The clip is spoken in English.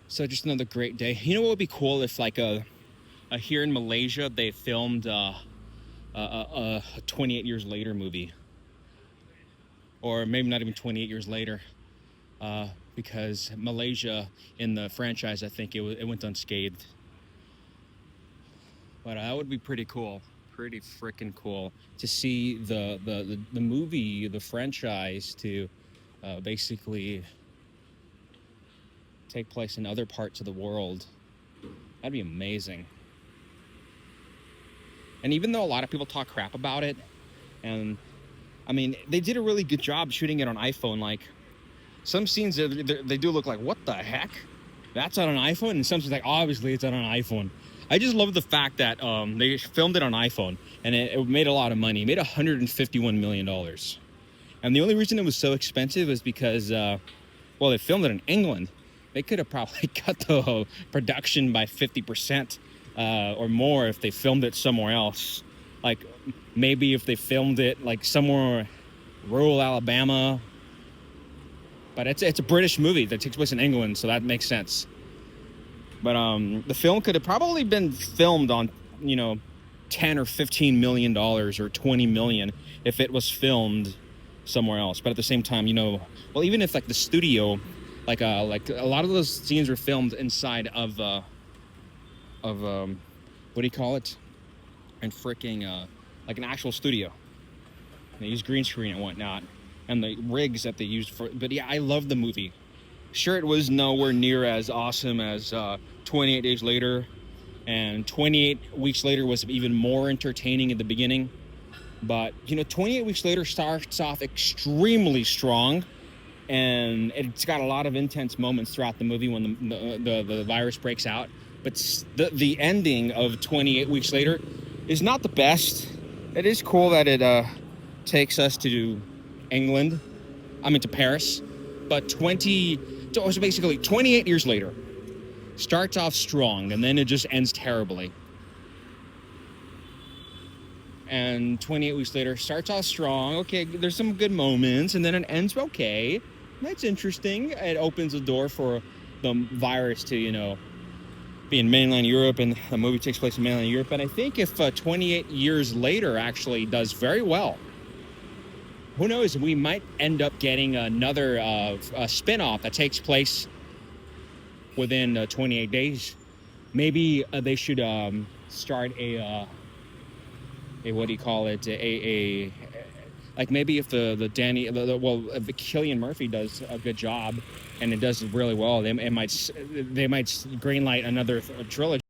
So just another great day. You know what would be cool if like a here in Malaysia they filmed a 28 years later movie, or maybe not even 28 years later, because Malaysia in the franchise, I think it went unscathed. But that would be pretty cool, pretty freaking cool to see the movie, the franchise, to basically take place in other parts of the world. That'd be amazing. And even though a lot of people talk crap about it, and I mean, they did a really good job shooting it on iPhone. Like some scenes, they do look like, what the heck? That's on an iPhone, and some scenes like obviously it's on an iPhone. I just love the fact that they filmed it on iPhone, and it made a lot of money. It made $151 million, and the only reason it was so expensive is because well, they filmed it in England. They could have probably cut the production by 50% or more if they filmed it somewhere else. Like maybe if they filmed it like somewhere rural Alabama. But it's a British movie that takes place in England, so that makes sense. But the film could have probably been filmed on, 10 or 15 million dollars or 20 million if it was filmed somewhere else. But at the same time, well, even if like the studio, like a lot of those scenes were filmed inside of what do you call it? And freaking like an actual studio. They use green screen and whatnot, and the rigs that they used for. But yeah, I love the movie. Sure, it was nowhere near as awesome as 28 Days Later, and 28 Weeks Later was even more entertaining at the beginning. But 28 Weeks Later starts off extremely strong, and it's got a lot of intense moments throughout the movie when the virus breaks out. But the ending of 28 Weeks Later is not the best. It is cool that it takes us to England. I mean to Paris. But so basically 28 years later starts off strong, and then it just ends terribly. And 28 weeks later starts off strong. Okay, there's some good moments, and then it ends okay. That's interesting. It opens the door for the virus to, be in mainland Europe, and the movie takes place in mainland Europe. And I think if 28 years later actually does very well, who knows, we might end up getting another spin-off that takes place within 28 days. Maybe they should start a what do you call it? A like maybe if the if the Cillian Murphy does a good job and it does really well, they might greenlight another trilogy.